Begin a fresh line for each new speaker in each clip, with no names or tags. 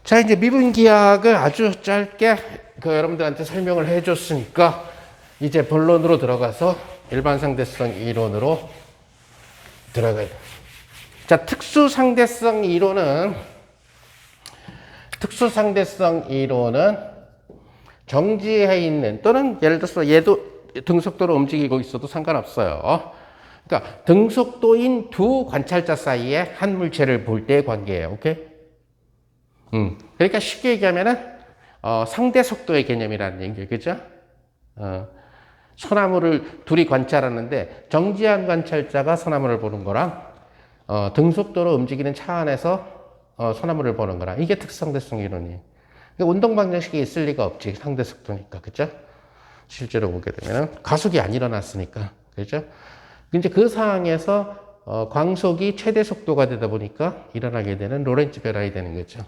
자, 이제 미분기하학을 아주 짧게 여러분들한테 설명을 해줬으니까 이제 본론으로 들어가서 일반상대성 이론으로 들어가야 돼. 자, 특수상대성 이론은 정지해 있는 또는 예를 들어서 얘도 등속도로 움직이고 있어도 상관없어요. 그러니까 등속도인 두 관찰자 사이에 한 물체를 볼 때의 관계예요. 오케이? 그러니까 쉽게 얘기하면은 상대 속도의 개념이라는 얘기예요. 그죠? 소나무를 둘이 관찰하는데 정지한 관찰자가 소나무를 보는 거랑 등속도로 움직이는 차 안에서 소나무를 보는 거랑 이게 특수상대성 이론이에요. 그러니까 운동 방정식이 있을 리가 없지. 상대 속도니까. 그죠? 실제로 보게 되면은 가속이 안 일어났으니까. 그죠? 이제 그 상황에서 광속이 최대 속도가 되다 보니까 일어나게 되는 로렌츠 변화이 되는 거죠.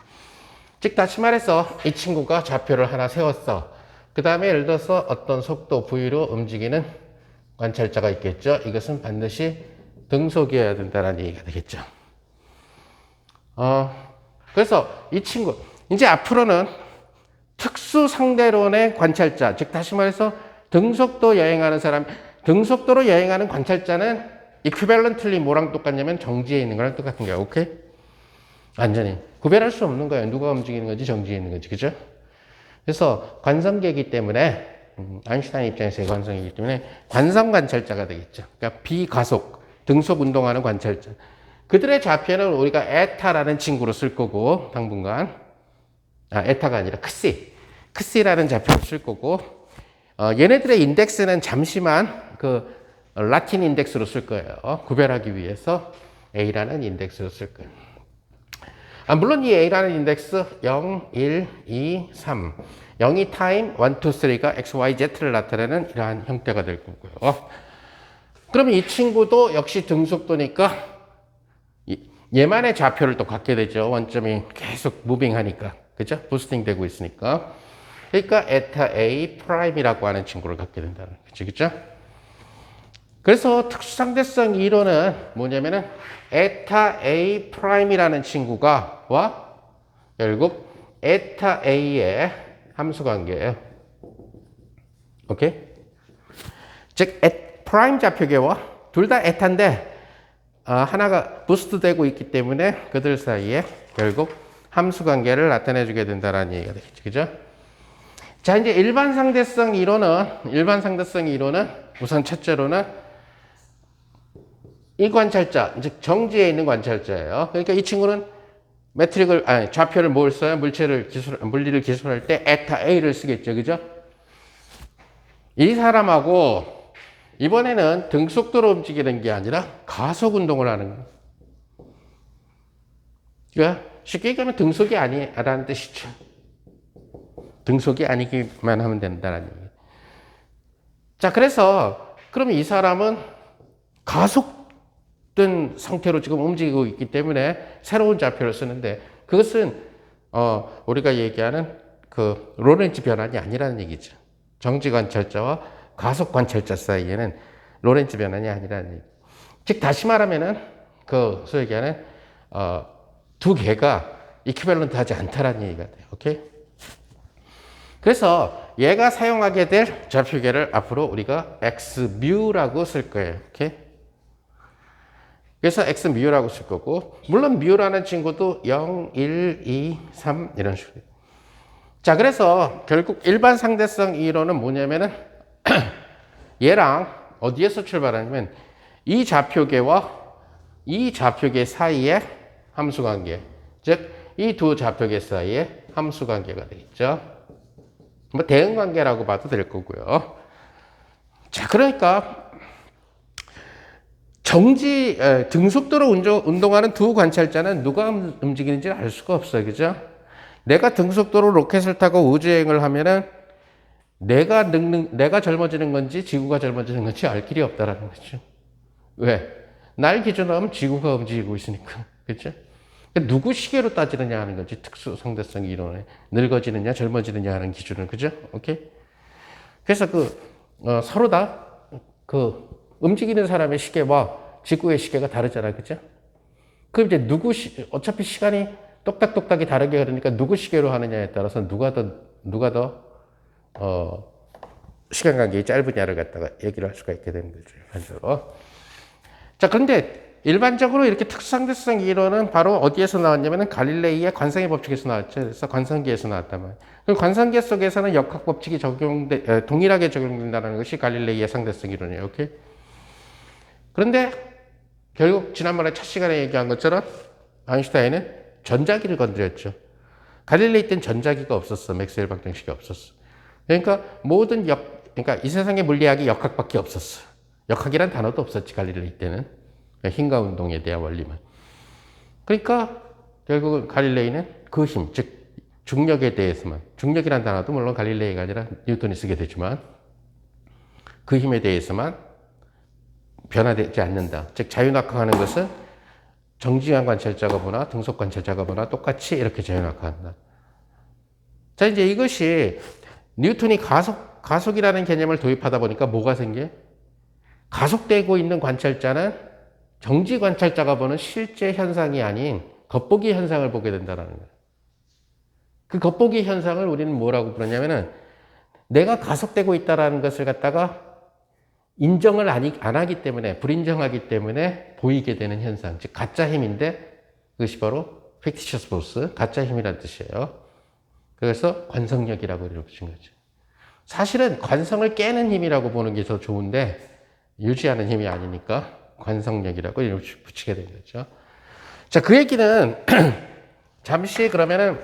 즉 다시 말해서 이 친구가 좌표를 하나 세웠어. 그 다음에 예를 들어서 어떤 속도 V로 움직이는 관찰자가 있겠죠. 이것은 반드시 등속이어야 된다는 얘기가 되겠죠. 그래서 이 친구 이제 앞으로는 특수 상대론의 관찰자, 즉 다시 말해서 등속도 여행하는 사람, 등속도로 여행하는 관찰자는 이퀴밸런틀리 뭐랑 똑같냐면 정지해 있는 거랑 똑같은 거야. 오케이? 완전히 구별할 수 없는 거예요. 누가 움직이는 건지 정지해 있는 건지. 그죠? 그래서 관성계이기 때문에 아인슈타인 입장에서의 관성이기 때문에 관성 관찰자가 되겠죠. 그러니까 비가속, 등속 운동하는 관찰자. 그들의 좌표는 우리가 에타라는 친구로 쓸 거고 당분간 에타가 아니라 크시라는 좌표를 쓸 거고 얘네들의 인덱스는 잠시만 그 라틴 인덱스로 쓸 거예요. 구별하기 위해서 A라는 인덱스로 쓸 거예요. 물론 이 A라는 인덱스 0, 1, 2, 3 0이 타임 1, 2, 3가 X, Y, Z를 나타내는 이러한 형태가 될 거고요. 그러면 이 친구도 역시 등속도니까 얘만의 좌표를 또 갖게 되죠. 원점이 계속 무빙하니까. 그죠? 부스팅 되고 있으니까. 그러니까 에타 A 프라임이라고 하는 친구를 갖게 된다는 거죠. 그죠? 그래서 특수상대성 이론은 뭐냐면은 에타 A 프라임이라는 친구가 결국 에타 A의 함수 관계예요. 오케이? 즉 프라임 좌표계와 둘 다 에타인데 하나가 부스트 되고 있기 때문에 그들 사이에 결국 함수 관계를 나타내 주게 된다는 얘기가 되겠죠. 그죠? 자, 이제 일반 상대성 이론은 우선 첫째로는 이 관찰자, 즉 정지에 있는 관찰자예요. 그러니까 이 친구는 좌표를 뭘 써요? 물리를 기술할 때 에타 A를 쓰겠죠. 그죠? 이 사람하고 이번에는 등속도로 움직이는 게 아니라 가속 운동을 하는 거예요. 그러니까 쉽게 얘기하면 등속이 아니라는 뜻이죠. 등속이 아니기만 하면 된다는 얘기예요. 자, 그래서 그러면 이 사람은 가속된 상태로 지금 움직이고 있기 때문에 새로운 좌표를 쓰는데 그것은 우리가 얘기하는 그 로렌츠 변환이 아니라는 얘기죠. 정지 관찰자와 가속 관찰자 사이에는 로렌츠 변환이 아니라는 얘기. 즉 다시 말하면은 소위 얘기하는 두 개가 이퀴밸런트 하지 않다라는 얘기가 돼요. 오케이? 그래서 얘가 사용하게 될 좌표계를 앞으로 우리가 X뮤라고 쓸 거예요. 오케이? 그래서 X뮤라고 쓸 거고, 물론 뮤라는 친구도 0, 1, 2, 3 이런 식으로. 자, 그래서 결국 일반 상대성 이론은 뭐냐면은 얘랑 어디에서 출발하냐면 이 좌표계와 이 좌표계 사이의 함수 관계, 즉 이 두 좌표계 사이의 함수 관계가 되겠죠. 뭐 대응 관계라고 봐도 될 거고요. 자, 그러니까 등속도로 운동하는 두 관찰자는 누가 움직이는지 알 수가 없어요. 그죠? 내가 등속도로 로켓을 타고 우주여행을 하면은 내가 젊어지는 건지 지구가 젊어지는 건지 알 길이 없다라는 거죠. 왜? 날 기준으로 하면 지구가 움직이고 있으니까. 그죠? 누구 시계로 따지느냐 하는 거지. 특수 상대성 이론에. 늙어지느냐, 젊어지느냐 하는 기준은. 그죠? 오케이? 그래서 서로 다 움직이는 사람의 시계와 지구의 시계가 다르잖아. 그죠? 그럼 이제 어차피 시간이 똑딱똑딱이 다르게 흐르니까 누구 시계로 하느냐에 따라서 누가 더 시간 간격이 짧으냐를 갖다가 얘기를 할 수가 있게 되는 거죠. 일반적으로. 자, 그런데 일반적으로 이렇게 특수상대성 이론은 바로 어디에서 나왔냐면은 갈릴레이의 관성의 법칙에서 나왔죠. 그래서 관성기에서 나왔단 말이에요. 그럼 관성기 속에서는 역학 법칙이 동일하게 적용된다는 것이 갈릴레이의 상대성 이론이에요. 오케이? 그런데 결국 지난번에 첫 시간에 얘기한 것처럼 아인슈타인은 전자기를 건드렸죠. 갈릴레이 때는 전자기가 없었어. 맥스웰 방정식이 없었어. 그러니까 그러니까 이 세상의 물리학이 역학밖에 없었어. 역학이란 단어도 없었지, 갈릴레이 때는. 힘과 운동에 대한 원리만. 그러니까 결국은 갈릴레이는 그 힘, 즉 중력에 대해서만, 중력이란 단어도 물론 갈릴레이가 아니라 뉴턴이 쓰게 되지만 그 힘에 대해서만 변화되지 않는다. 즉 자유낙하하는 것은 정지한 관찰자가 보나 등속 관찰자가 보나 똑같이 이렇게 자유낙하한다. 자, 이제 이것이 뉴턴이 가속이라는 개념을 도입하다 보니까 뭐가 생겨? 가속되고 있는 관찰자는 정지 관찰자가 보는 실제 현상이 아닌 겉보기 현상을 보게 된다는 거예요. 그 겉보기 현상을 우리는 뭐라고 부르냐면은 내가 가속되고 있다는 것을 갖다가 인정을 안 하기 때문에, 불인정하기 때문에 보이게 되는 현상, 즉 가짜 힘인데 그것이 바로 fictitious force, 가짜 힘이라는 뜻이에요. 그래서 관성력이라고 이렇게 붙인 거죠. 사실은 관성을 깨는 힘이라고 보는 게 더 좋은데 유지하는 힘이 아니니까 관성력이라고 이렇게 붙이게 된 거죠. 자, 그 얘기는 잠시 그러면은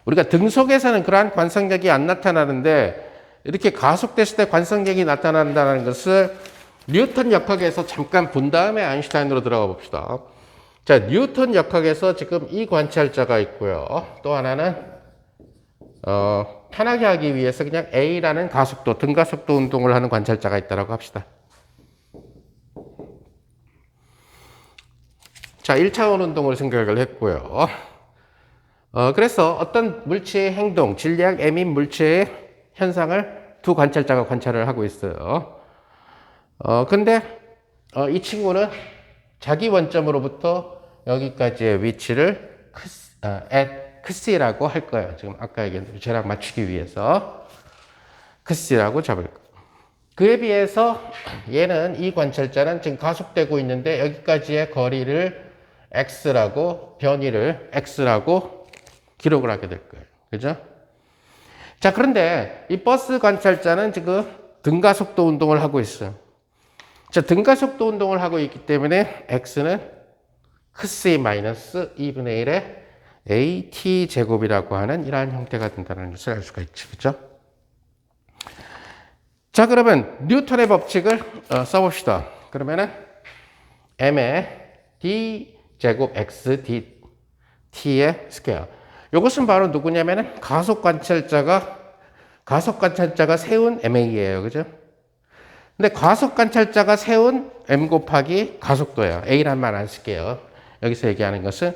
우리가 등속에서는 그러한 관성력이 안 나타나는데 이렇게 가속됐을 때 관성력이 나타난다는 것을 뉴턴 역학에서 잠깐 본 다음에 아인슈타인으로 들어가 봅시다. 자, 뉴턴 역학에서 지금 이 관찰자가 있고요. 또 하나는 편하게 하기 위해서 그냥 A라는 가속도, 등가속도 운동을 하는 관찰자가 있다고 합시다. 자, 1차원 운동을 생각을 했고요. 그래서 어떤 물체의 행동, 질량 M인 물체의 현상을 두 관찰자가 관찰을 하고 있어요. 근데 이 친구는 자기 원점으로부터 여기까지의 위치를 크스라고 할 거예요. 지금 아까 얘기한 쟤랑 맞추기 위해서 크스라고 잡을 거예요. 그에 비해서 얘는, 이 관찰자는 지금 가속되고 있는데 여기까지의 거리를 x라고, 변이를 x라고 기록을 하게 될 거예요. 그죠? 자, 그런데 이 버스 관찰자는 지금 등가속도 운동을 하고 있어요. 자, 등가속도 운동을 하고 있기 때문에 x는 크스 마이너스 2분의 1의 at 제곱이라고 하는 이러한 형태가 된다는 것을 알 수가 있죠. 그죠? 자, 그러면 뉴턴의 법칙을 써봅시다. 그러면은 m의 d 제곱 x dt의 스퀘어. 이것은 바로 누구냐면은 가속 관찰자가 세운 ma예요. 그죠? 근데 가속 관찰자가 세운 m 곱하기 가속도예요. a란 말 안 쓸게요. 여기서 얘기하는 것은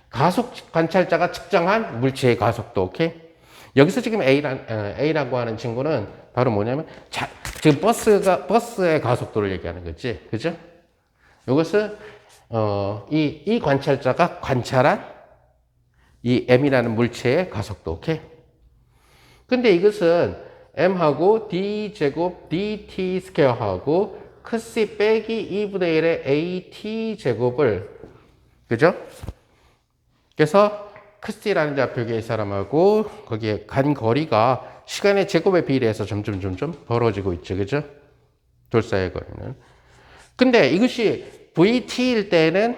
가속 관찰자가 측정한 물체의 가속도. 오케이? 여기서 지금 A라고 하는 친구는 바로 뭐냐면, 지금 버스의 가속도를 얘기하는 거지. 그죠? 이것은, 이 관찰자가 관찰한 이 M이라는 물체의 가속도. 오케이? 근데 이것은 M하고 D제곱 DT 스퀘어하고 크C 빼기 2분의 1의 AT 제곱을, 그죠? 그래서 크스라는 좌표계 이 사람하고 거기에 간 거리가 시간의 제곱에 비례해서 점점 벌어지고 있죠. 그죠? 돌사의 거리는. 근데 이것이 VT일 때는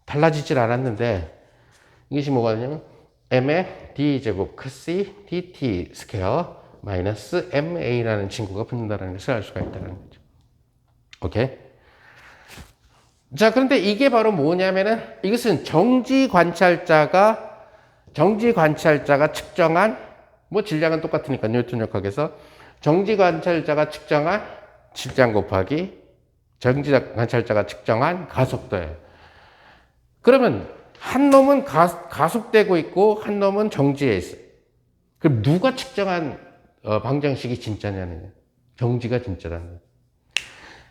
달라지질 않았는데 이것이 뭐가 되냐면 M의 D제곱 크C DT 스퀘어 마이너스 MA라는 친구가 붙는다는 것을 알 수가 있다는 거죠. 오케이? 자, 그런데 이게 바로 뭐냐면은 이것은 정지 관찰자가 측정한, 뭐 질량은 똑같으니까 뉴턴 역학에서 정지 관찰자가 측정한 질량 곱하기 정지 관찰자가 측정한 가속도예요. 그러면 한 놈은 가속되고 있고 한 놈은 정지해 있어요. 그럼 누가 측정한 방정식이 진짜냐는, 정지가 진짜라는 거예요.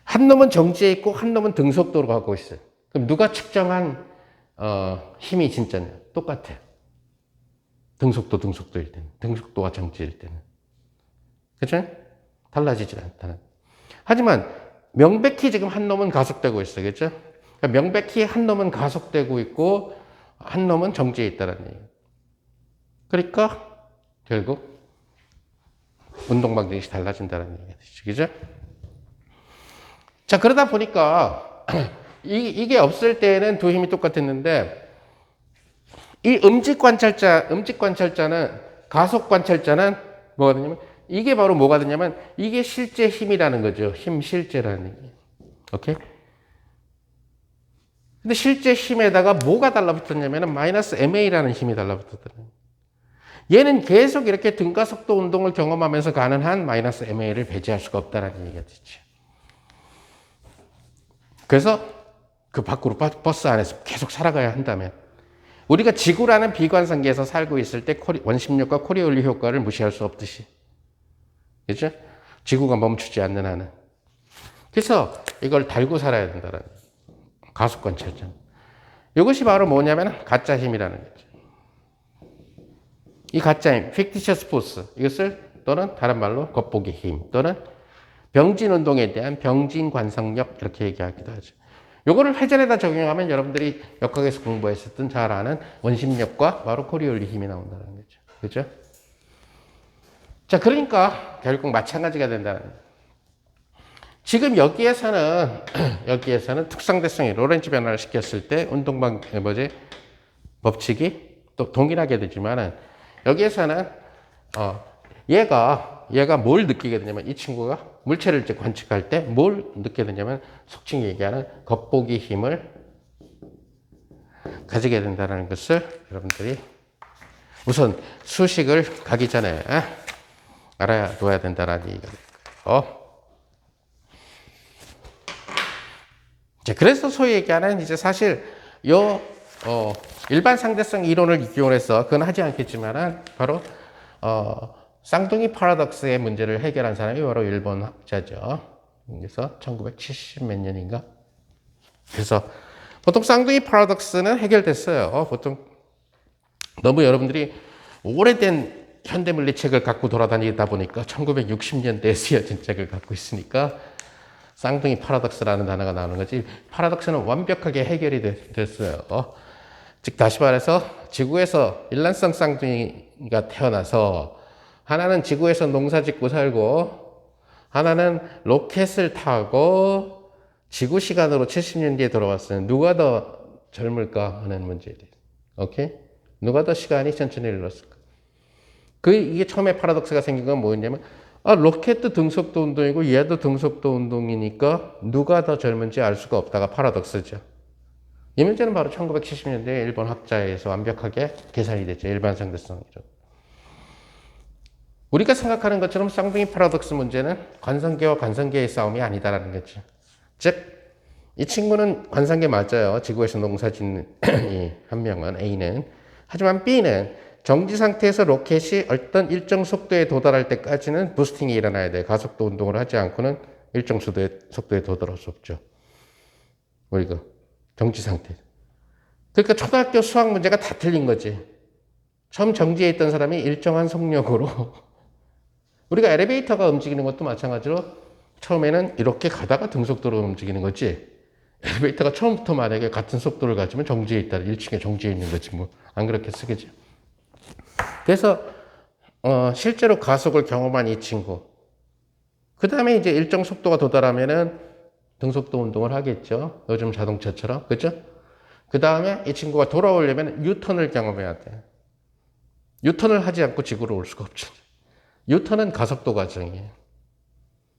한 놈은 정지해 있고 한 놈은 등속도로 가고 있어요. 그럼 누가 측정한 힘이 진짜냐? 똑같아요. 등속도일 때는. 등속도가 정지일 때는. 그죠? 달라지지 않다는. 하지만 명백히 지금 한 놈은 가속되고 있어요. 그죠? 그러니까 명백히 한 놈은 가속되고 있고 한 놈은 정지해 있다는 얘기예요. 그러니까 결국 운동 방식이 달라진다는 얘기죠. 그죠? 자, 그러다 보니까 이게 없을 때는 두 힘이 똑같았는데 이 음직 관찰자는 가속 관찰자는 뭐가 되냐면 이게 바로 뭐가 되냐면 이게 실제 힘이라는 거죠. 힘 실제라는 얘기. 오케이? 근데 실제 힘에다가 뭐가 달라붙었냐면 마이너스 MA라는 힘이 달라붙었거든요. 얘는 계속 이렇게 등가속도 운동을 경험하면서 가는 한 마이너스 MA를 배제할 수가 없다는 얘기가 되죠. 그래서 그 밖으로 버스 안에서 계속 살아가야 한다면 우리가 지구라는 비관성계에서 살고 있을 때 원심력과 코리올리 효과를 무시할 수 없듯이 그죠? 지구가 멈추지 않는 한은 그래서 이걸 달고 살아야 된다는 가속관찰점. 이것이 바로 뭐냐면 가짜 힘이라는 거죠. 이 가짜 힘, fictitious force 이것을 또는 다른 말로 겉보기 힘 또는 병진 운동에 대한 병진 관성력 이렇게 얘기하기도 하죠. 요거를 회전에다 적용하면 여러분들이 역학에서 공부했었던 잘 아는 원심력과 바로 코리올리 힘이 나온다는 거죠. 그죠? 자, 그러니까 결국 마찬가지가 된다는 거예요. 지금 여기에서는 특성대성이 로렌츠 변화를 시켰을 때 운동방 법칙이 또 동일하게 되지만은 여기에서는 얘가 뭘 느끼게 되냐면 이 친구가 물체를 이제 관측할 때 뭘 느끼게 되냐면 속칭 얘기하는 겉보기 힘을 가지게 된다는 것을 여러분들이 우선 수식을 가기 전에 알아야 둬야 된다는 얘기가 돼요. 자, 그래서 소위 얘기하는 이제 사실 일반 상대성 이론을 이용해서 그건 하지 않겠지만은 바로 쌍둥이 파라독스의 문제를 해결한 사람이 바로 일본 학자죠. 그래서 1970 몇 년인가? 그래서 보통 쌍둥이 파라독스는 해결됐어요. 보통 너무 여러분들이 오래된 현대물리책을 갖고 돌아다니다 보니까 1960년대에 쓰여진 책을 갖고 있으니까 쌍둥이 파라독스라는 단어가 나오는 거지. 파라독스는 완벽하게 해결이 됐어요. 즉 다시 말해서 지구에서 일란성 쌍둥이가 태어나서 하나는 지구에서 농사 짓고 살고 하나는 로켓을 타고 지구 시간으로 70년 뒤에 돌아왔어요. 누가 더 젊을까 하는 문제에 대해서. 오케이? 누가 더 시간이 천천히 흘렀을까? 이게 처음에 파라독스가 생긴 건 뭐였냐면 로켓도 등속도 운동이고 얘도 등속도 운동이니까 누가 더 젊은지 알 수가 없다가 파라독스죠. 이 문제는 바로 1970년대에 일본 학자에 의해서 완벽하게 계산이 됐죠. 일반 상대성이죠. 우리가 생각하는 것처럼 쌍둥이 파라독스 문제는 관성계와 관성계의 싸움이 아니다라는 거죠. 즉, 이 친구는 관성계 맞아요. 지구에서 농사 짓는 한 명은 A는. 하지만 B는 정지 상태에서 로켓이 어떤 일정 속도에 도달할 때까지는 부스팅이 일어나야 돼요. 가속도 운동을 하지 않고는 일정 속도에 도달할 수 없죠. 우리가 정지 상태. 그러니까 초등학교 수학 문제가 다 틀린 거지. 처음 정지해 있던 사람이 일정한 속력으로 우리가 엘리베이터가 움직이는 것도 마찬가지로 처음에는 이렇게 가다가 등속도로 움직이는 거지. 엘리베이터가 처음부터 만약에 같은 속도를 가지면 정지해 있다. 1층에 정지해 있는 거지 뭐. 안 그렇게 쓰겠지. 그래서 실제로 가속을 경험한 이 친구. 그 다음에 이제 일정 속도가 도달하면은 등속도 운동을 하겠죠. 요즘 자동차처럼. 그죠? 그 다음에 이 친구가 돌아오려면 유턴을 경험해야 돼. 유턴을 하지 않고 지구로 올 수가 없죠. 유턴은 가속도 과정이에요.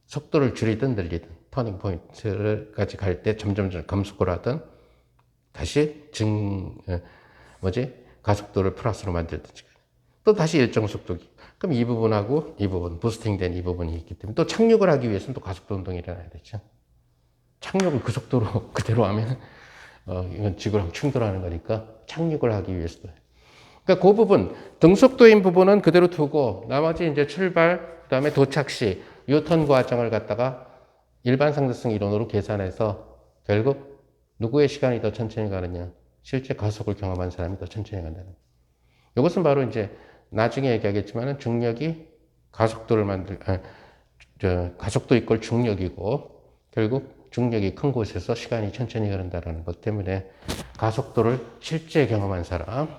속도를 줄이든 늘리든 터닝 포인트까지 갈 때 점점 감속을 하든 다시 가속도를 플러스로 만들든지 또 다시 일정 속도기. 그럼 이 부분하고 이 부분, 부스팅된 이 부분이 있기 때문에 또 착륙을 하기 위해서는 또 가속도 운동이 일어나야 되죠. 착륙을 그 속도로 그대로 하면 이건 지구랑 충돌하는 거니까 착륙을 하기 위해서도. 그러니까 그 부분, 등속도인 부분은 그대로 두고 나머지 이제 출발, 그 다음에 도착 시 유턴 과정을 갖다가 일반 상대성 이론으로 계산해서 결국 누구의 시간이 더 천천히 가느냐. 실제 가속을 경험한 사람이 더 천천히 간다는 거예요. 이것은 바로 이제 나중에 얘기하겠지만은 중력이 가속도 이꼴 중력이고 결국 중력이 큰 곳에서 시간이 천천히 흐른다는 것 때문에 가속도를 실제 경험한 사람,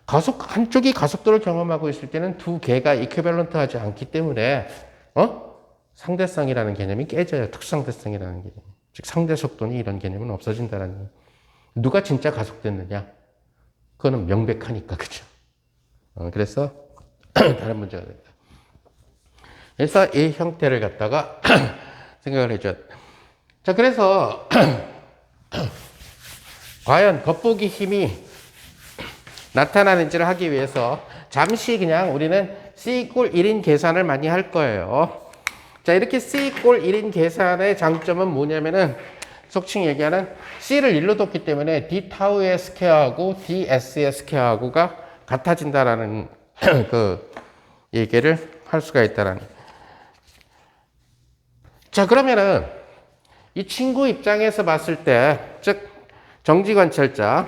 한쪽이 가속도를 경험하고 있을 때는 두 개가 이퀴밸런트 하지 않기 때문에 상대성이라는 개념이 깨져요. 특상대성이라는 개념. 즉 상대 속도니 이런 개념은 없어진다는 거예요. 누가 진짜 가속됐느냐? 그거는 명백하니까, 그죠? 그래서 다른 문제가 된다. 그래서 이 형태를 갖다가 생각을 해줘야 돼. 자, 그래서 과연 겉보기 힘이 나타나는지를 하기 위해서 잠시 그냥 우리는 C 이꼴 1인 계산을 많이 할 거예요. 자, 이렇게 C 이꼴 1인 계산의 장점은 뭐냐면은 속칭 얘기하는 C를 1로 뒀기 때문에 D 타우의 스퀘어하고 DS의 스퀘어하고가 같아진다라는 그 얘기를 할 수가 있다라는. 자, 그러면은 이 친구 입장에서 봤을 때, 즉 정지 관찰자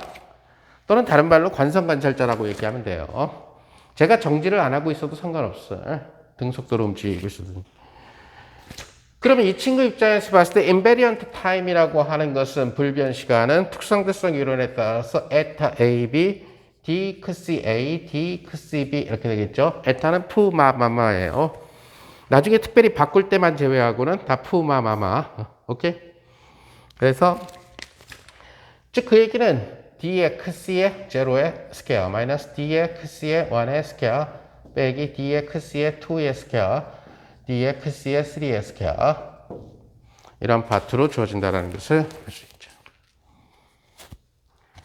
또는 다른 말로 관성 관찰자라고 얘기하면 돼요. 제가 정지를 안 하고 있어도 상관없어요. 등속도로 움직이고 있어도. 그러면 이 친구 입장에서 봤을 때 invariant time이라고 하는 것은 불변 시간은 특성대성 이론에 따라서 에타 AB, D 크시 A, D 크시 B 이렇게 되겠죠. 에타는 푸마마마예요. 나중에 특별히 바꿀 때만 제외하고는 다 푸마마마. 오케이? 그래서 즉 그 얘기는 D의 크시의 제로의 스퀘어 마이너스 D의 크시의 1의 스퀘어 빼기 D의 크시의 2의 스퀘어 D의 크시의 3의 스퀘어 이런 파트로 주어진다는 것을 볼 수 있죠.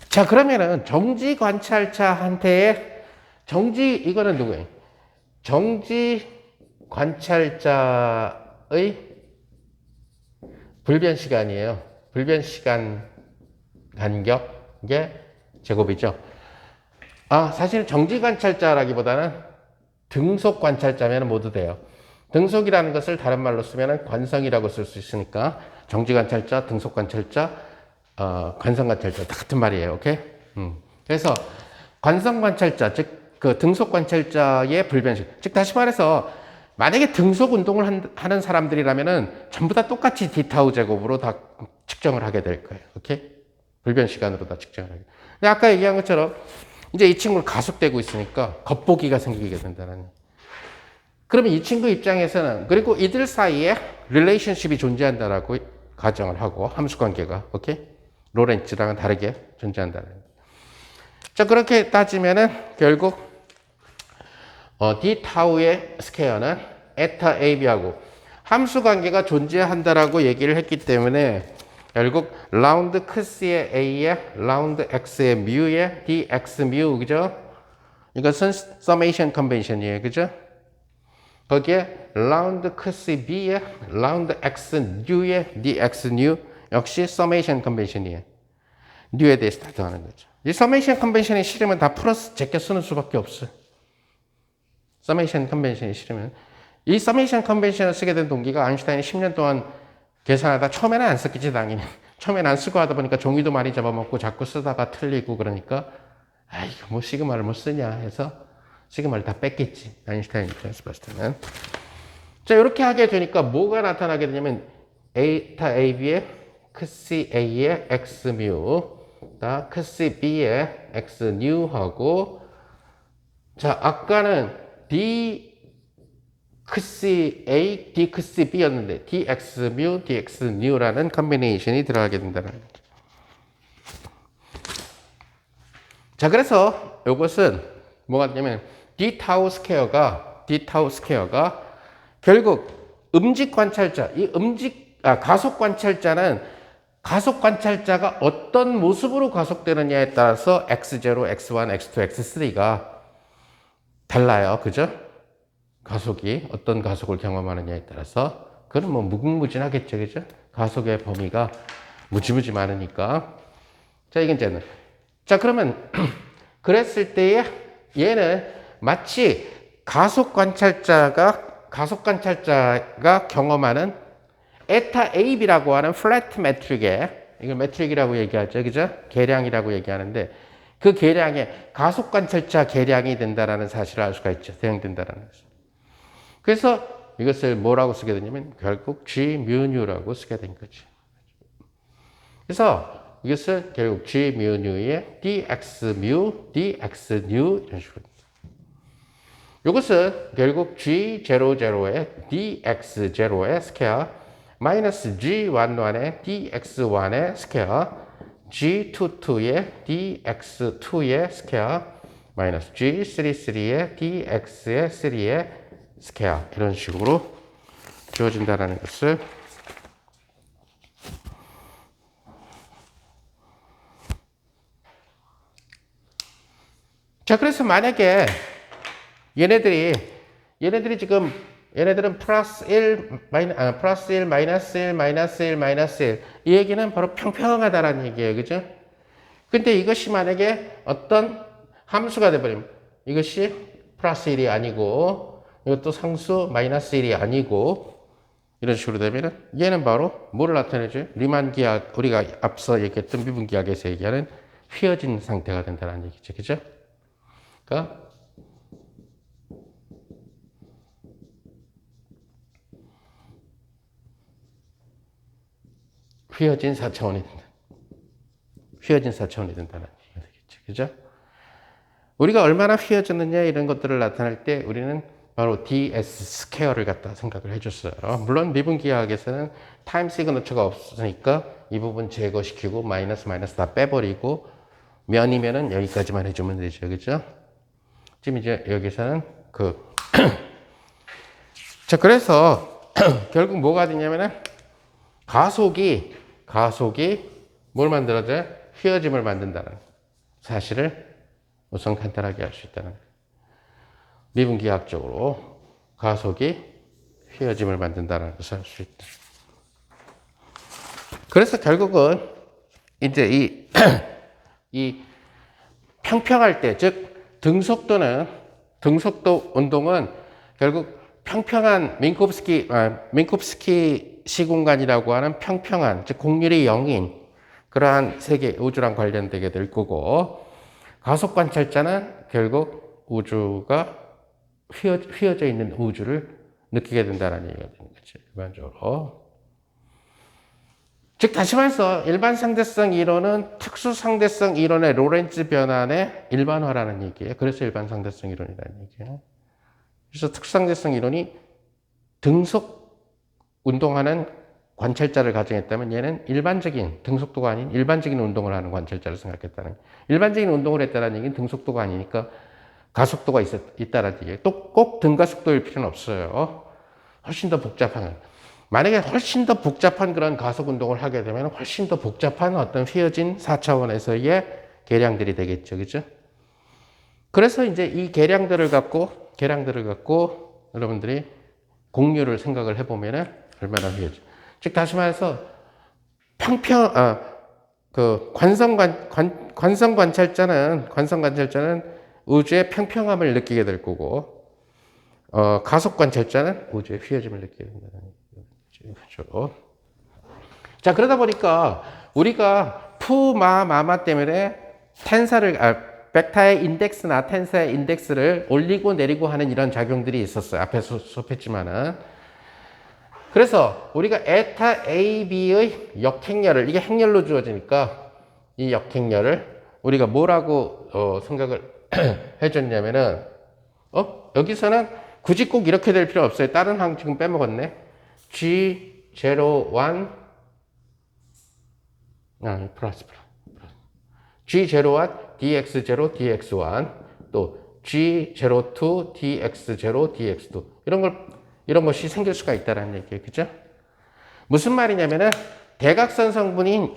자, 그러면은 정지 관찰자한테의 이거는 누구예요? 정지 관찰자의 불변 시간이에요. 불변 시간 간격의 제곱이죠. 사실 정지 관찰자라기보다는 등속 관찰자면 모두 돼요. 등속이라는 것을 다른 말로 쓰면 관성이라고 쓸 수 있으니까 정지 관찰자, 등속 관찰자, 관성 관찰자 다 같은 말이에요. 오케이? 그래서 관성 관찰자, 즉 그 등속 관찰자의 불변식. 즉 다시 말해서 만약에 등속 운동을 하는 사람들이라면은 전부 다 똑같이 D타우 제곱으로 다 측정을 하게 될 거예요. 오케이? 불변 시간으로 다 측정을 하게. 근데 아까 얘기한 것처럼 이제 이 친구는 가속되고 있으니까 겉보기가 생기게 된다는. 그러면 이 친구 입장에서는 그리고 이들 사이에 릴레이션십이 존재한다라고 가정을 하고 함수 관계가 오케이? 로렌츠랑은 다르게 존재한다는. 자, 그렇게 따지면은 결국 D 타우의 스퀘어는 에타 AB하고 함수 관계가 존재한다라고 얘기를 했기 때문에 결국 라운드 크스의 A에 라운드 X의 뮤에 DX 뮤, 그죠? 이것은 서메이션 컨벤션이에요, 그죠? 거기에 라운드 크스 B에 라운드 X 뉴에 DX 뉴 역시 서메이션 컨벤션이에요. 뉴에 대해서 다투하는 거죠. 이 서메이션 컨벤션이 싫으면 다 플러스 제껴 쓰는 수밖에 없어요. 서메이션 컨벤션이 싫으면. 이 서메이션 컨벤션을 쓰게 된 동기가 아인슈타인이 10년 동안 계산하다 처음에는 안 썼겠지, 당연히. 처음에는 안 쓰고 하다 보니까 종이도 많이 잡아먹고 자꾸 쓰다가 틀리고 그러니까 이거 뭐 시그마를 못 쓰냐 해서 시그마를 다 뺐겠지. 아인슈타인 입장에서 봤을 때는. 자, 이렇게 하게 되니까 뭐가 나타나게 되냐면 에타 AB의 크시 A의 X 뮤, 크시 B의 X 뉴하고 자, 아까는 D 크시 A, D 크시 B였는데 DX 뮤, DX 뉴라는 컨비네이션이 들어가게 된다는 거죠. 자, 그래서 이것은 뭐가 되냐면 D 타우 스퀘어가 결국 음직 관찰자, 가속 관찰자는 가속 관찰자가 어떤 모습으로 가속되느냐에 따라서 X0, X1, X2, X3가 달라요. 그죠? 가속이 어떤 가속을 경험하느냐에 따라서 그건 뭐 무궁무진하겠죠. 그죠? 가속의 범위가 무지무지 많으니까. 자, 이건 쟤는. 자, 그러면 그랬을 때에 얘는 마치 가속 관찰자가 경험하는 에타 AB라고 하는 플랫 매트릭의 이걸 매트릭이라고 얘기하죠. 그죠? 계량이라고 얘기하는데 그 계량에 가속 관찰자 계량이 된다라는 사실을 알 수가 있죠. 대응된다라는 것을. 그래서 이것을 뭐라고 쓰게 되냐면 결국 G mu n라고 쓰게 된 거죠. 그래서 이것을 결국 G mu n의 dx mu, dx nu 이런 식으로. 이것은 결국 G00의 dx0의 스퀘어 마이너스 G11의 dx1의 스퀘어 G22의 dx2의 스퀘어 마이너스 G33의 dx의 3의 스퀘어 이런 식으로 주어진다는 것을 자 그래서 만약에 얘네들이 지금 얘네들은 플러스 1, 플러스 1, 마이너스 1, 마이너스 1, 마이너스 1. 이 얘기는 바로 평평하다라는 얘기예요. 그죠? 근데 이것이 만약에 어떤 함수가 돼버리면 이것이 플러스 1이 아니고 이것도 상수 마이너스 1이 아니고 이런 식으로 되면은 얘는 바로 뭐를 나타내죠? 리만 기하, 우리가 앞서 얘기했던 미분 기하에서 얘기하는 휘어진 상태가 된다는 얘기죠. 그죠? 그러니까 휘어진 4차원이 된다. 휘어진 4차원이 된다는 얘기가 되겠죠. 그죠? 우리가 얼마나 휘어졌느냐 이런 것들을 나타낼 때 우리는 바로 ds 스퀘어를 갖다 생각을 해줬어요. 물론 미분기하학에서는 타임 시그너처가 없으니까 이 부분 제거시키고 마이너스 다 빼버리고 면이면은 여기까지만 해주면 되죠. 그죠? 지금 이제 여기서는 자, 그래서 결국 뭐가 되냐면은 가속이 뭘 만들어줘요? 휘어짐을 만든다는 사실을 우선 간단하게 알 수 있다는 미분기하학적으로 가속이 휘어짐을 만든다는 것을 알 수 있다. 그래서 결국은 이제 이 평평할 때, 즉 등속도 운동은 결국 평평한 민콥스키 시공간이라고 하는 평평한, 즉 공률이 0인 그러한 세계 우주랑 관련되게 될 거고, 가속 관찰자는 결국 우주가 휘어져 있는 우주를 느끼게 된다는 얘기가 되는 거죠. 일반적으로. 즉 다시 말해서 일반 상대성 이론은 특수 상대성 이론의 로렌츠 변환의 일반화라는 얘기예요. 그래서 일반 상대성 이론이라는 얘기예요. 그래서 특수 상대성 이론이 등속 운동하는 관찰자를 가정했다면 얘는 일반적인 등속도가 아닌 일반적인 운동을 하는 관찰자를 생각했다는 거예요. 일반적인 운동을 했다는 얘기는 등속도가 아니니까 가속도가 있다는 얘기예요. 또 꼭 등가속도일 필요는 없어요. 훨씬 더 복잡한, 만약에 훨씬 더 복잡한 그런 가속 운동을 하게 되면 훨씬 더 복잡한 어떤 휘어진 4차원에서의 계량들이 되겠죠. 그죠? 그래서 이제 이 계량들을 갖고 여러분들이 공률을 생각을 해보면은 얼마나 휘어져. 즉, 다시 말해서 관성 관찰자는 우주의 평평함을 느끼게 될 거고, 가속 관찰자는 우주의 휘어짐을 느끼게 된다는 거죠. 자, 그러다 보니까 우리가 마마 때문에 벡터의 인덱스나 텐서의 인덱스를 올리고 내리고 하는 이런 작용들이 있었어요. 앞에서 수업했지만은. 그래서 우리가 에타 AB의 역행렬을, 이게 행렬로 주어지니까 이 역행렬을 우리가 뭐라고 생각을 해줬냐면은, 여기서는 굳이 꼭 이렇게 될 필요 없어요. 다른 항 지금 빼먹었네. G01, 플러스. G01, DX0, DX1, 또 G02, DX0, DX2. 이런 것이 생길 수가 있다는 얘기예요. 그죠? 무슨 말이냐면은, 대각선 성분인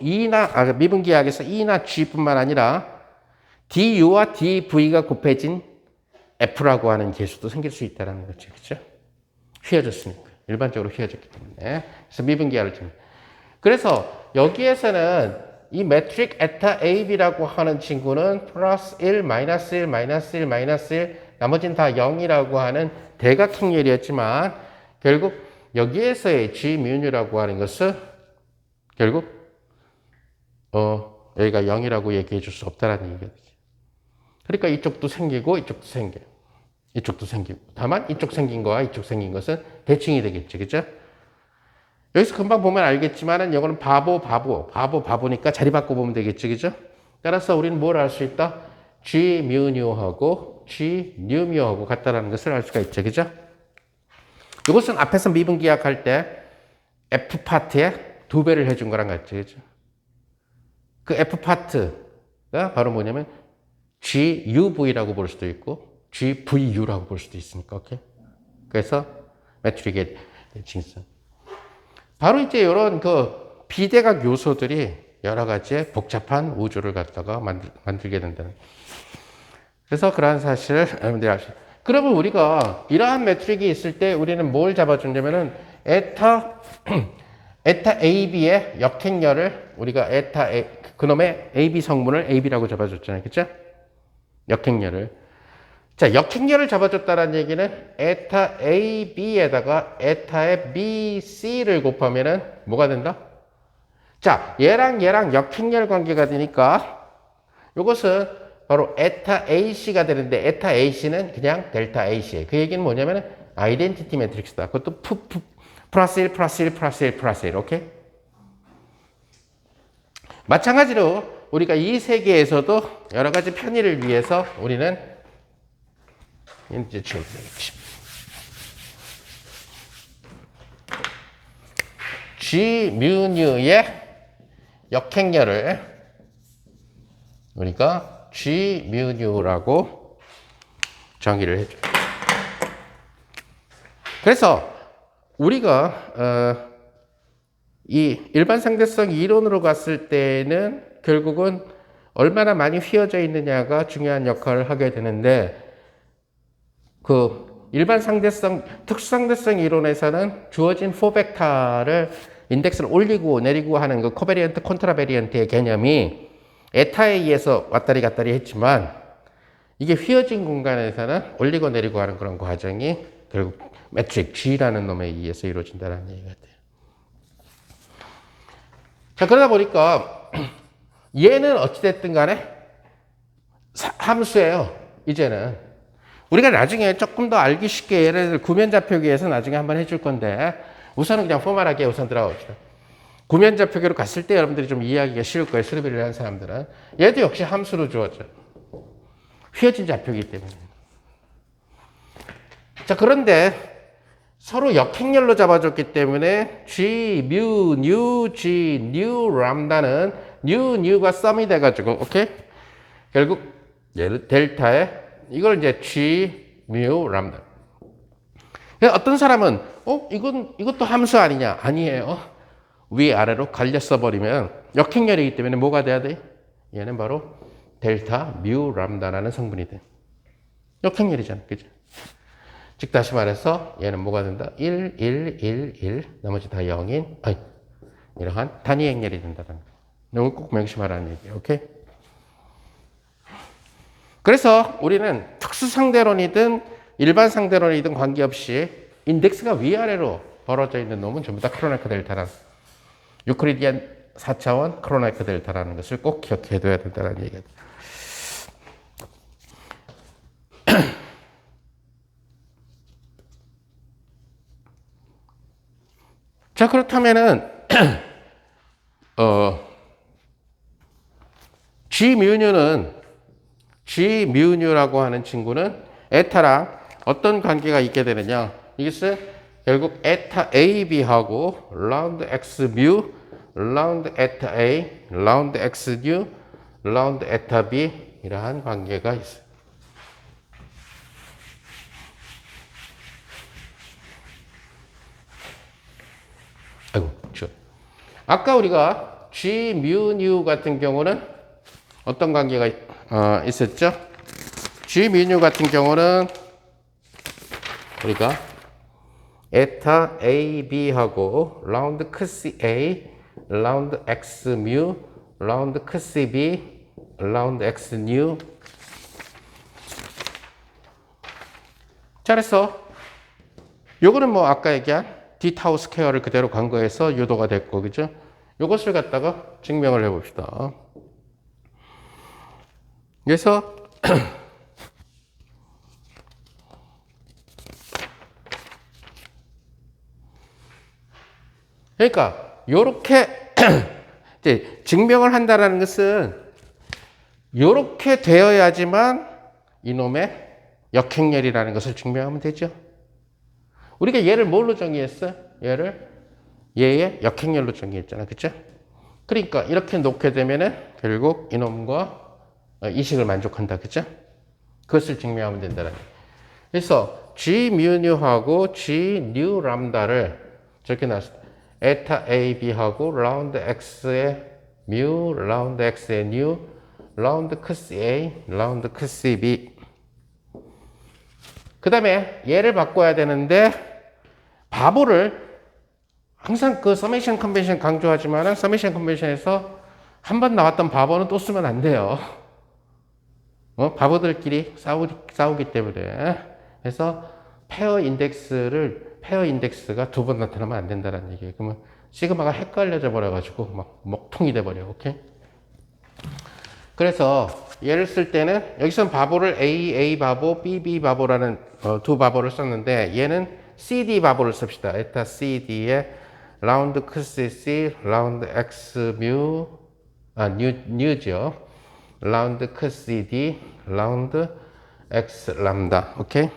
미분기하학에서 E나 G뿐만 아니라 DU와 DV가 곱해진 F라고 하는 계수도 생길 수 있다는 거죠. 그죠? 휘어졌으니까. 일반적으로 휘어졌기 때문에. 그래서 미분기하를 줍니다. 그래서 여기에서는 이 매트릭 에타 AB라고 하는 친구는 플러스 1, 마이너스 1, 마이너스 1, 마이너스 1, 나머지는 다 0이라고 하는 대각행렬이었지만, 결국 여기에서의 G mu 라고 하는 것은 결국 여기가 0이라고 얘기해 줄 수 없다라는 얘기가 되죠. 그러니까 이쪽도 생기고 이쪽도 생겨요. 이쪽도 생기고. 다만 이쪽 생긴 거와 이쪽 생긴 것은 대칭이 되겠죠. 그죠? 여기서 금방 보면 알겠지만은 이거는 바보니까 자리 바꿔보면 되겠죠. 그죠? 따라서 우리는 뭘 알 수 있다? G mu nu하고 G nu mu하고 같다라는 것을 알 수가 있죠. 그죠? 이것은 앞에서 미분기약할 때 F 파트에 2배를 해준 거랑 같죠. 그죠? 그 F 파트가 바로 뭐냐면 GUV라고 볼 수도 있고 GVU라고 볼 수도 있으니까. 오케이? 그래서 매트릭의 대칭성. 바로 이제 이런 그 비대각 요소들이 여러 가지의 복잡한 우주를 갖다가 만들게 된다는. 그래서 그러한 사실을 여러분들이 알 수 있어요. 그러면 우리가 이러한 매트릭이 있을 때 우리는 뭘 잡아주냐면은 에타 AB의 역행렬을 우리가 에타 A, 그놈의 AB 성분을 AB라고 잡아줬잖아요. 그쵸? 역행렬을. 자, 역행렬을 잡아줬다는 얘기는 에타 AB에다가 에타의 BC를 곱하면은 뭐가 된다? 자, 얘랑 역행렬 관계가 되니까 이것은 바로 에타 AC가 되는데 에타 AC는 그냥 델타 AC예요. 그 얘기는 뭐냐면은 아이덴티티 매트릭스다. 그것도 플러스 1, 플러스 1, 플러스 1, 플러스 1. 오케이? 마찬가지로 우리가 이 세계에서도 여러 가지 편의를 위해서 우리는 이제 G mu nu의 역행렬을 우리가 G mu nu라고 정의를 해줘요. 그래서 우리가 이 일반 상대성 이론으로 갔을 때는 결국은 얼마나 많이 휘어져 있느냐가 중요한 역할을 하게 되는데 그 일반 상대성, 특수상대성 이론에서는 주어진 4벡터를 인덱스를 올리고 내리고 하는 그 코베리언트, 콘트라베리언트의 개념이 에타에 의해서 왔다리 갔다리 했지만 이게 휘어진 공간에서는 올리고 내리고 하는 그런 과정이 결국 매트릭 G라는 놈에 의해서 이루어진다는 얘기가 돼요. 자, 그러다 보니까 얘는 어찌됐든 간에 함수예요. 이제는. 우리가 나중에 조금 더 알기 쉽게 예를 들어 구면좌표기에서 나중에 한번 해줄 건데 우선은 그냥 포멀하게 우선 들어갑시다. 구면좌표기로 갔을 때 여러분들이 좀 이해하기가 쉬울 거예요. 수리비를 한 사람들은. 얘도 역시 함수로 주어져. 휘어진 좌표이기 때문에. 자, 그런데 서로 역행렬로 잡아줬기 때문에 G, mu, nu, G, nu, 람다는 nu가 썸이 돼가지고, 오케이? 결국 얘를 델타에 이걸 이제 G, mu, 람다. 어떤 사람은 이것도 함수 아니냐? 아니에요. 위아래로 갈려 써버리면 역행렬이기 때문에 뭐가 돼야 돼? 얘는 바로 델타, mu, 람다라는 성분이 돼. 역행렬이잖아, 그죠? 즉 다시 말해서 얘는 뭐가 된다? 1, 1, 1, 1 나머지 다 0인 이러한 단위 행렬이 된다는 거. 이걸 꼭 명심하라는 얘기예요. 오케이? 그래서 우리는 특수 상대론이든 일반 상대론이든 관계없이 인덱스가 위아래로 벌어져 있는 놈은 전부 다 크로네커 델타라는 유클리디안 4차원 크로네커 델타라는 것을 꼭 기억해둬야 된다는 얘기예요. 자, 그렇다면은 G mu nu라고 하는 친구는 에타랑 어떤 관계가 있게 되느냐? 이것은 결국 에타 AB하고 라운드 X mu, 라운드 에타 A, 라운드 X nu, 라운드 에타 B 이러한 관계가 있어요. 아까 우리가 G mu nu 같은 경우는 어떤 관계가 있었죠? G mu nu 같은 경우는 우리가 에타 AB하고 라운드 크시 A, 라운드 X mu, 라운드 크시 B, 라운드 X nu. 잘했어. 요거는 뭐 아까 얘기한 D 타우 스퀘어를 그대로 간거해서 유도가 됐고, 그죠? 이것을 갖다가 증명을 해봅시다. 그래서 그러니까 요렇게 이제 증명을 한다라는 것은 요렇게 되어야지만 이놈의 역행렬이라는 것을 증명하면 되죠. 우리가 얘를 뭘로 정의했어? 얘의 역행렬로 정의했잖아. 그쵸? 그러니까 이렇게 놓게 되면은 결국 이놈과 이식을 만족한다. 그쵸? 그것을 증명하면 된다는 거예요. 그래서 G mu new하고 G new 람다를 저렇게 놨을 때 에타 A, B하고 라운드 X의 mu, 라운드 X의 new, 라운드 cos A, 라운드 cos B. 그 다음에 얘를 바꿔야 되는데 바보를 항상 그 서메이션 컨벤션 강조하지만은 서메이션 컨벤션에서 한 번 나왔던 바보는 또 쓰면 안 돼요. 바보들끼리 싸우기 때문에. 그래서 페어 인덱스가 두 번 나타나면 안 된다는 얘기예요. 그러면 시그마가 헷갈려져 버려가지고 막 먹통이 돼 버려. 오케이? 그래서 얘를 쓸 때는 여기서는 바보를 A 바보, B 바보라는 두 바보를 썼는데 얘는 CD 바보를 씁시다. 에타 CD에 라운드 cos C, 라운드 X 뉴죠. 라운드 cos D, 라운드 X 람다. 오케이?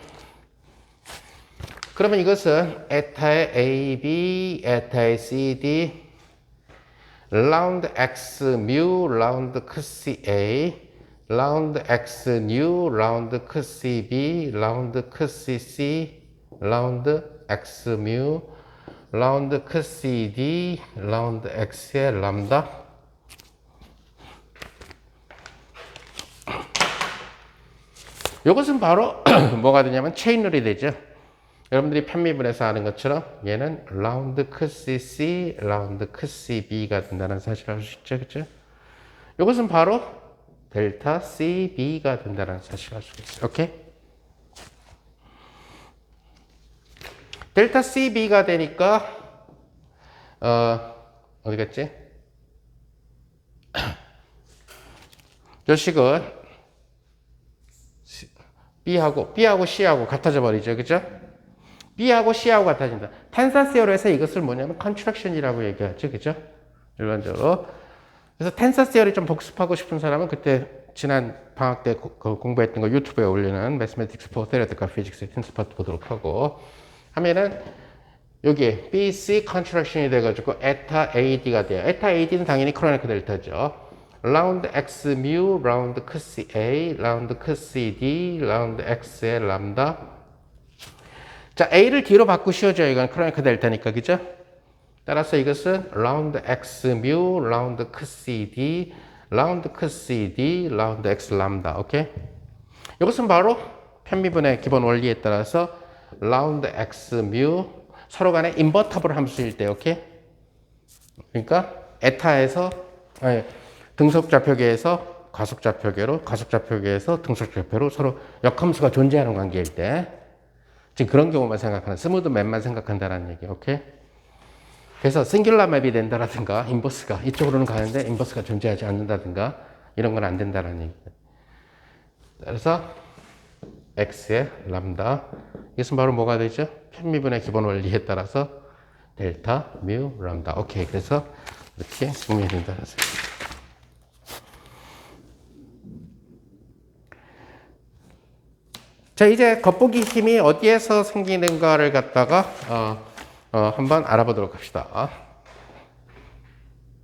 그러면 이것은 에타의 AB, 에타의 CD, 라운드 X mu, 라운드 cos A, 라운드 X new, 라운드 cos B, 라운드 cos C, 라운드 X mu, 라운드 cos D, 라운드 X의 람다. 이것은 바로 뭐가 되냐면 체인룰이 되죠. 여러분들이 편미분에서 아는 것처럼 얘는 라운드 cos C, 라운드 cos B가 된다는 사실을 알 수 있죠. 그렇죠? 이것은 바로 델타 CB가 된다는 사실을 알 수 있어요. 오케이? 델타 CB가 되니까 어디 갔지? 요 식은 B하고 C하고 같아져 버리죠. 그죠? B하고 C하고 같아진다. 텐사 세어리에서 이것을 뭐냐면 컨트랙션이라고 얘기하죠. 그죠? 일반적으로. 그래서 텐사 세어리 좀 복습하고 싶은 사람은 그때 지난 방학 때 공부했던 거 유튜브에 올리는 Mathematics for Theoretical Physics의 텐스 파트 보도록 하고 하면은 여기 BC 컨트랙션이 돼가지고 에타 AD가 돼요. 에타 AD는 당연히 크로네코 델타죠. 라운드 X mu, 라운드 cos A, 라운드 cos D, 라운드 X의 람다. 자, A를 D로 바꾸시오죠. 이건 크로네코 델타니까, 그죠? 따라서 이것은 라운드 X mu, 라운드 cos D, 라운드 cos D, 라운드 X 람다. 오케이? 이것은 바로 편미분의 기본 원리에 따라서 라운드 X mu 서로 간에 인버터블 함수일 때, 오케이? 그러니까 에타에서 등속좌표계에서 가속좌표계로, 가속좌표계에서 등속좌표로 서로 역함수가 존재하는 관계일 때 지금 그런 경우만 생각하는 스무드 맵만 생각한다는 얘기, 오케이? 그래서 싱귤라 맵이 된다라든가 인버스가 이쪽으로는 가는데 인버스가 존재하지 않는다든가 이런 건 안 된다는 얘기. 그래서 X의 람다 이것은 바로 뭐가 되죠? 편미분의 기본 원리에 따라서 델타 뮤 람다. 오케이. 그래서 이렇게 증명이 된다는 소리. 자, 이제 겉보기 힘이 어디에서 생기는가를 갖다가 한번 알아보도록 합시다.